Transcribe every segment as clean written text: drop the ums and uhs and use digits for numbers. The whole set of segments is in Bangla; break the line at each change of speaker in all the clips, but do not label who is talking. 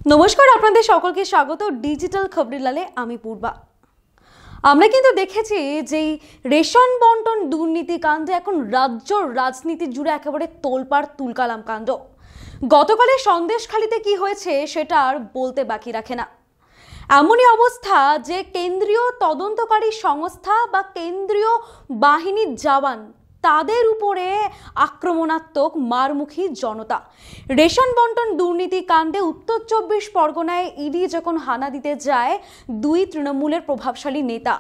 নমস্কার, আপনাদের সকলকে স্বাগত ডিজিটাল খবরিলালে। আমি পূর্বা। আমরা কিন্তু দেখেছি যে রেশন বন্টন দুর্নীতি কাণ্ডে এখন রাজ্য রাজনীতি জুড়ে একেবারে তোলপাড় তুলকালাম কাণ্ড। গতকালের সন্দেশখালিতে কি হয়েছে সেটা আর বলতে বাকি রাখে না। এমনই অবস্থা যে কেন্দ্রীয় তদন্তকারী সংস্থা বা কেন্দ্রীয় বাহিনীর জওয়ান তাদের উপরে আক্রমণাত্মক মারমুখী জনতা। রেশন বন্টন দুর্নীতি কাণ্ডে উত্তর ২৪ পরগনায় ইডি যখন হানা দিতে যায় দুই তৃণমূলের প্রভাবশালী নেতা,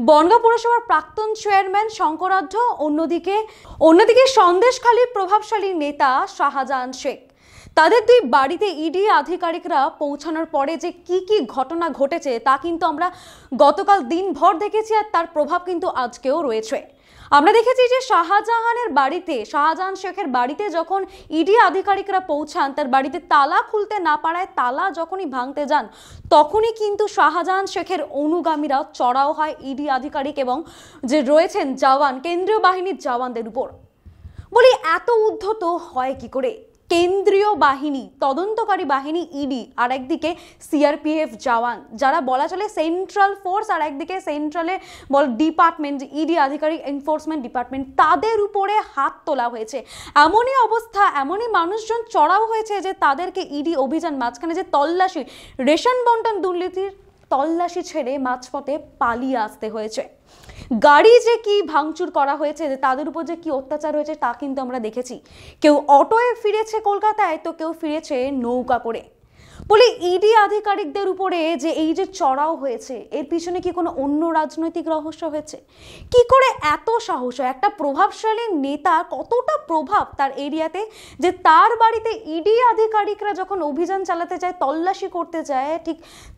বনগাঁ পুরসভার প্রাক্তন চেয়ারম্যান শঙ্করাঢ্য, অন্যদিকে সন্দেশখালীর প্রভাবশালী নেতা শাহজাহান শেখ, তাদের দুই বাড়িতে ইডি আধিকারিকরা পৌঁছানোর পরে যে কি ঘটনা ঘটেছে তা কিন্তু আমরা গতকাল দিনভর দেখেছি, আর তার প্রভাব কিন্তু আজকেও রয়েছে। আমরা দেখেছি যে শাহজাহান শেখের বাড়িতে যখন ইডি আধিকারিকরা পৌঁছান, তার বাড়িতে তালা খুলতে না পারায় তালা যখনই ভাঙতে যান, তখনই কিন্তু শাহজাহান শেখের অনুগামীরা চড়াও হয় ইডি আধিকারিক এবং যে রয়েছেন জওয়ান, কেন্দ্রীয় বাহিনীর জওয়ানদের উপর। বলি, এত উদ্ধত হয় কি করে? কেন্দ্রীয় বাহিনী, তদন্তকারী বাহিনী ইডি, আর একদিকে সিআরপিএফ জওয়ান, যারা বলা চলে সেন্ট্রাল ফোর্স, আর একদিকে সেন্ট্রালে ডিপার্টমেন্ট ইডি আধিকারিক এনফোর্সমেন্ট ডিপার্টমেন্ট, তাদের উপরে হাত তোলা হয়েছে। এমনই অবস্থা, এমনই মানুষজন চড়াও হয়েছে যে তাদেরকে ইডি অভিযান, মাঝখানে যে তল্লাশি, রেশন বন্টন দুর্নীতির তল্লাশি ছেড়ে মাঝপথে পালিয়ে আসতে হয়েছে। গাড়ি যে কি ভাঙচুর করা হয়েছে, তাদের উপর যে কি অত্যাচার হয়েছে তা কিন্তু আমরা দেখেছি। কেউ অটোয়ে ফিরেছে কলকাতায়, তো কেউ ফিরেছে নৌকা করে। বলি, ইডি আধিকারিকদের উপরে যে এই যে চড়াও হয়েছে, এর পিছনে কি কোনো অন্য রাজনৈতিক রহস্য হয়েছে? কি করে এত সাহস হয় একটা প্রভাবশালী নেতা, কতটা প্রভাব তার এরিয়াতে, যে তার বাড়িতে ইডি আধিকারিকরা যখন অভিযান চালাতে যায়, তল্লাশি করতে যায়, ঠিক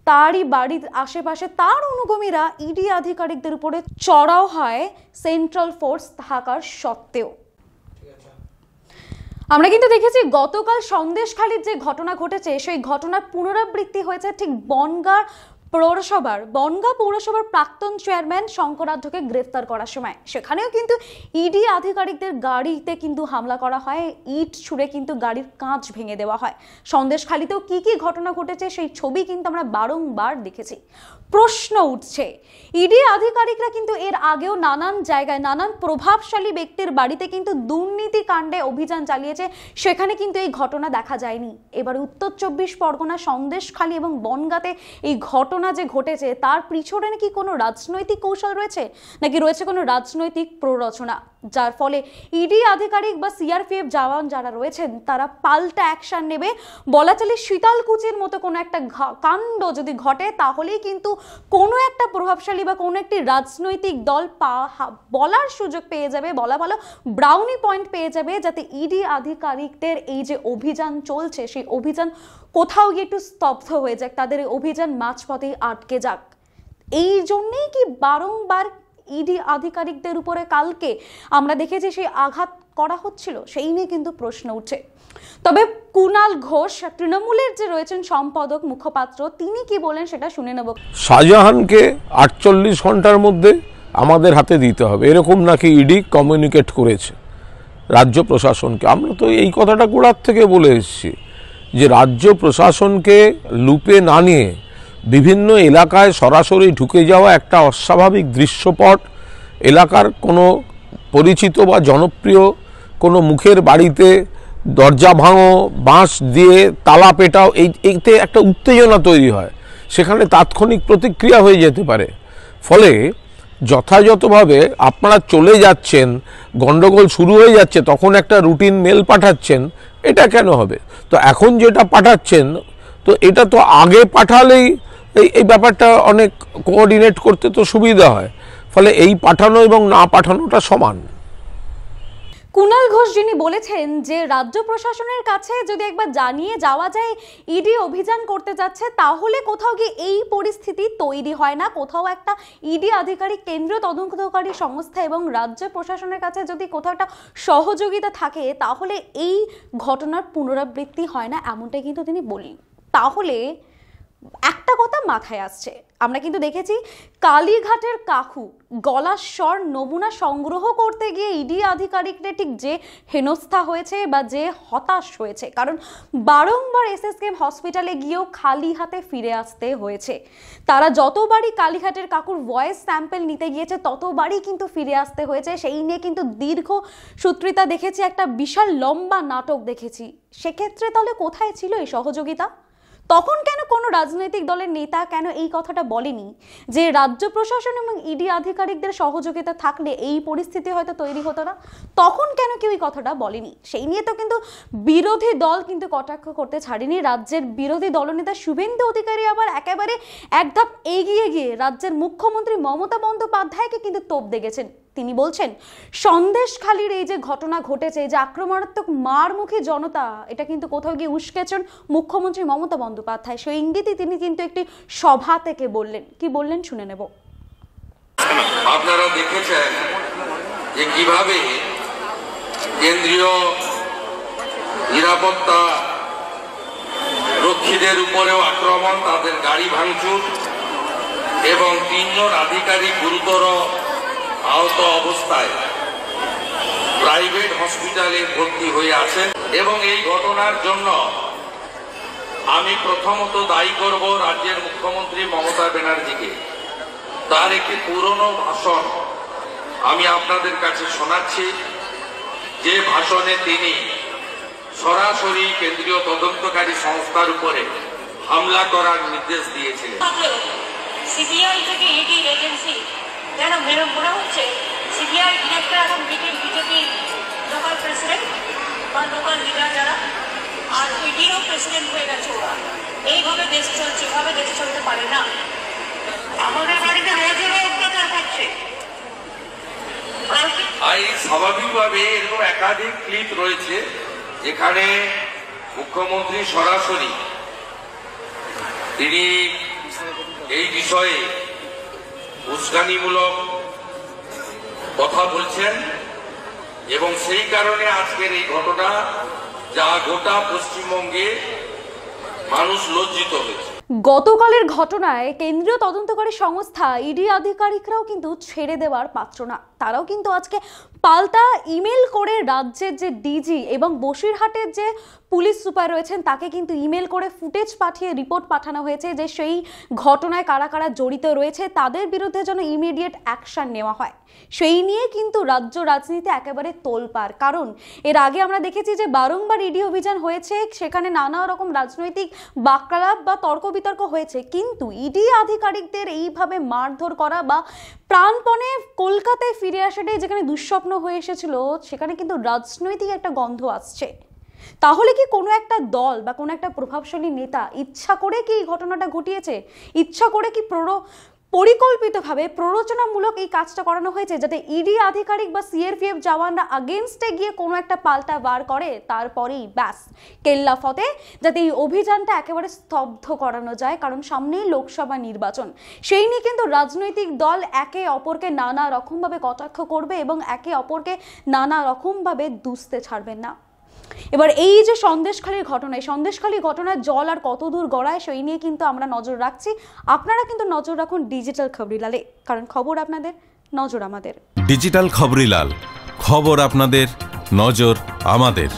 তারই বাড়ির আশেপাশে তার অনুগামীরা ইডি আধিকারিকদের উপরে চড়াও হয় সেন্ট্রাল ফোর্স থাকার সত্ত্বেও। আমরা কিন্তু দেখেছি গতকাল সন্দেশখালীর যে ঘটনা ঘটেছে, সেই ঘটনার পুনরাবৃত্তি হয়েছে ঠিক বনগাঁ পৌরসভার প্রাক্তন চেয়ারম্যান শঙ্করাঢ্যকে গ্রেফতার করার সময়। সেখানেও কিন্তু ইডি আধিকারিকদের গাড়িতে কিন্তু হামলা করা হয়, ইট ছুঁড়ে কিন্তু গাড়ির কাঁচ ভেঙে দেওয়া হয়। সন্দেশখালীতেও কি ঘটনা ঘটেছে সেই ছবি কিন্তু আমরা বারংবার দেখেছি। প্রশ্ন উঠছে, ইডি আধিকারিকরা কিন্তু এর আগেও নানান জায়গায় নানান প্রভাবশালী ব্যক্তির বাড়িতে কিন্তু দুর্নীতি কাণ্ডে অভিযান চালিয়েছে, সেখানে কিন্তু এই ঘটনা দেখা যায়নি। এবার উত্তর ২৪ পরগনা সন্দেশখালী এবং বনগাঁতে এই ঘটনা যে ঘটেছে, তার পিছনে নাকি কোনো রাজনৈতিক কৌশল রয়েছে, নাকি রয়েছে কোনো রাজনৈতিক প্ররোচনা, যার ফলে ইডি আধিকারিক বা সিআরপিএফ জওয়ান যারা রয়েছেন তারা পাল্টা অ্যাকশন নেবে। বলা চলে শীতলকুচির মতো কোনো একটা কাণ্ড যদি ঘটে, তাহলেই কিন্তু কোনো একটা প্রভাবশালী বা কোনো একটি রাজনৈতিক দল বলার সুযোগ পেয়ে যাবে, বলা ভালো ব্রাউনি পয়েন্ট পেয়ে যাবে, যাতে ইডি আধিকারিকদের এই যে অভিযান চলছে, সেই অভিযান কোথাও গিয়ে একটু স্তব্ধ হয়ে যাক, তাদের অভিযান মাঝপথেই আটকে যাক। এই জন্যেই কি বারংবার ইডি আধিকারিকদের উপরে কালকে আমরা দেখেছি সেই আঘাত করা হচ্ছিল, সেই নিয়ে কিন্তু প্রশ্ন উঠছে। তবে কুণাল ঘোষ, তৃণমূলের যে রয়েছেন সম্পাদক মুখপাত্র, তিনি কি বলেন সেটা শুনে নেব।
শাহজাহানকে ৪৮ ঘন্টার মধ্যে আমাদের হাতে দিতে হবে, এরকম নাকি ইডি কমিউনিকেট করেছে রাজ্য প্রশাসনকে। আমরা তো এই কথাটা গোড়ার থেকে বলে এসেছি যে রাজ্য প্রশাসনকে লুপে না নিয়ে বিভিন্ন এলাকায় সরাসরি ঢুকে যাওয়া একটা অস্বাভাবিক দৃশ্যপট, এলাকার কোনো পরিচিত বা জনপ্রিয় কোনো মুখের বাড়িতে দরজা ভাঙো, বাঁশ দিয়ে তালা পেটাও, এইতে একটা উত্তেজনা তৈরি হয়, সেখানে তাৎক্ষণিক প্রতিক্রিয়া হয়ে যেতে পারে। ফলে যথাযথভাবে আপনারা চলে যাচ্ছেন, গন্ডগোল শুরু হয়ে যাচ্ছে, তখন একটা রুটিন মেল পাঠাচ্ছেন, এটা কেন হবে? তো এখন যেটা পাঠাচ্ছেন, তো এটা তো আগে পাঠালেই এই ব্যাপারটা অনেক কোঅর্ডিনেট করতে তো সুবিধা হয়। ফলে এই পাঠানো এবং না পাঠানোটা সমান।
কুণাল ঘোষ যিনি বলেছেন যে রাজ্য প্রশাসনের কাছে যদি একবার জানিয়ে যাওয়া যায় ইডি অভিযান করতে যাচ্ছে, তাহলে কোথাও গিয়ে এই পরিস্থিতি তৈরি হয় না। কোথাও একটা ইডি আধিকারিক, কেন্দ্রীয় তদন্তকারী সংস্থা এবং রাজ্য প্রশাসনের কাছে যদি কোথাও একটা সহযোগিতা থাকে, তাহলে এই ঘটনার পুনরাবৃত্তি হয় না, এমনটাই কিন্তু তিনি বলেন। তাহলে একটা কথা মাথায় আসছে, আমরা কিন্তু দেখেছি কালীঘাটের কাকু গলার স্বর নমুনা সংগ্রহ করতে গিয়ে ইডি আধিকারিকদের ঠিক যে হেনস্থা হয়েছে বা যে হতাশ হয়েছে, কারণ বারংবার এসএসকেএম হসপিটালে গিয়েও খালি হাতে ফিরে আসতে হয়েছে। তারা যতবারই কালীঘাটের কাকুর ভয়েস স্যাম্পল নিতে গিয়েছে ততবারই কিন্তু ফিরে আসতে হয়েছে। সেই নিয়ে কিন্তু দীর্ঘ সূত্রিতা দেখেছি, একটা বিশাল লম্বা নাটক দেখেছি। সেক্ষেত্রে তাহলে কোথায় ছিল এই সহযোগিতা? তখন কেন কোনো রাজনৈতিক দলের নেতা কেন এই কথাটা বলেনি যে রাজ্য প্রশাসন এবং ইডি আধিকারিকদের সহযোগিতা থাকলে এই পরিস্থিতি হয়তো তৈরি হতো না? তখন কেন কেউ এই কথাটা বলেনি? সেই নিয়ে তো কিন্তু বিরোধী দল কিন্তু কটাক্ষ করতে ছাড়েনি। রাজ্যের বিরোধী দলনেতা শুভেন্দু অধিকারী আবার একেবারে এক ধাপ এগিয়ে গিয়ে রাজ্যের মুখ্যমন্ত্রী মমতা বন্দ্যোপাধ্যায়কে কিন্তু তোপ দেখেছেন। তিনি বলছেন সন্দেশখালির এই যে ঘটনা ঘটেছে, যে আক্রমণাত্মক মারমুখী জনতা, এটা কিন্তু কোথাও গিয়ে উস্কেছেন মুখ্যমন্ত্রী মমতা বন্দ্যোপাধ্যায়। সেই ইঙ্গিতই তিনি কিন্তু একটি সভা থেকে বললেন। কি বললেন শুনে নেব।
আপনারা দেখেছেন যে কিভাবে কেন্দ্রীয় নিরাপত্তা রক্ষীদের উপরেও আক্রমণ, তাদের গাড়ি ভাঙচুর এবং 3 জন আধিকারিক গুরুতর আহত অবস্থায় প্রাইভেট হসপিটালে ভর্তি হয়ে আছেন। এবং এই ঘটনার জন্য আমি প্রথমত দায়ী করব রাজ্যের মুখ্যমন্ত্রী মমতা ব্যানার্জিকে। তার একটি পুরনো ভাষণ আমি আপনাদের কাছে শোনাচ্ছি, যে ভাষণে তিনি সরাসরি কেন্দ্রীয় তদন্তকারী সংস্থার উপরে হামলা করার নির্দেশ দিয়েছিলেন।
সিবিআই থেকে ইডি এজেন্সি যেন মেরে মনে হচ্ছে সিবিআই ডিরেক্টর এখন বিজেপি লোকাল প্রেসিডেন্ট বা লোকাল লিডার যারা, আর ইডিরও প্রেসিডেন্ট হয়ে গেছে ওরা। এইভাবে দেশ চলছে, এভাবে দেশ চলতে পারে না। আমাদের বাড়িতে রোজেরও অত্যাচার করছে।
স্বাভাবিকভাবে এরকম একাধিক ক্লিপ রয়েছে যেখানে মুখ্যমন্ত্রী সরাসরি তিনি এই বিষয়ে উস্কানিমূলক কথা বলছেন, এবং সেই কারণে আজকের এই ঘটনা, যা গোটা পশ্চিমবঙ্গে মানুষ লজ্জিত হয়েছে।
গতকালের ঘটনায় কেন্দ্রীয় তদন্তকারী সংস্থা ইডি আধিকারিকরাও কিন্তু ছেড়ে দেওয়ার পাত্র না। তারাও কিন্তু আজকে পাল্টা ইমেল করে রাজ্যের যে ডিজি এবং বসিরহাটের যে পুলিশ সুপার রয়েছেন তাকে কিন্তু ইমেল করে ফুটেজ পাঠিয়ে রিপোর্ট পাঠানো হয়েছে যে সেই ঘটনায় কারা কারা জড়িত রয়েছে, তাদের বিরুদ্ধে যেন ইমিডিয়েট অ্যাকশন নেওয়া হয়। সেই নিয়ে কিন্তু রাজ্য রাজনীতি একেবারে তোলপাড়। কারণ এর আগে আমরা দেখেছি যে বারংবার ইডি অভিযান হয়েছে, সেখানে নানা রকম রাজনৈতিক বাকলাপ বা তর্ক বিতর্ক হয়েছে, কিন্তু ইডি আধিকারিকদের এইভাবে মারধর করা বা প্রাণপণে কলকাতায় ফিরে আসাটাই যেখানে দুঃস্বপ্ন হয়ে এসেছিল, সেখানে কিন্তু রাজনৈতিক একটা গন্ধ আসছে। তাহলে কি কোনো একটা দল বা কোনো একটা প্রভাবশালী নেতা ইচ্ছা করে কি এই ঘটনাটা ঘটিয়েছে? ইচ্ছা করে কি পরিকল্পিতভাবে প্ররোচনামূলক এই কাজটা করানো হয়েছে যাতে ইডি আধিকারিক বা সিআরপিএফ জওয়ানরা আগেনস্টে গিয়ে কোনো একটা পাল্টা বার করে, তারপরেই ব্যাস কেল্লা ফতে, যাতে এই অভিযানটা একেবারে স্তব্ধ করানো যায়? কারণ সামনেই লোকসভা নির্বাচন। সেই নিয়ে কিন্তু রাজনৈতিক দল একে অপরকে নানা রকমভাবে কটাক্ষ করবে এবং একে অপরকে নানা রকমভাবে দুষতে ছাড়বেন না। এবার এই যে সন্দেশখালির ঘটনা, এই সন্দেশখালির ঘটনার জল আর কত দূর গড়ায় সেই নিয়ে কিন্তু আমরা নজর রাখছি। আপনারা কিন্তু নজর রাখুন ডিজিটাল খবরিলালে, কারণ খবর আপনাদের, নজর আমাদের।
ডিজিটাল খবরিলাল, খবর আপনাদের, নজর আমাদের।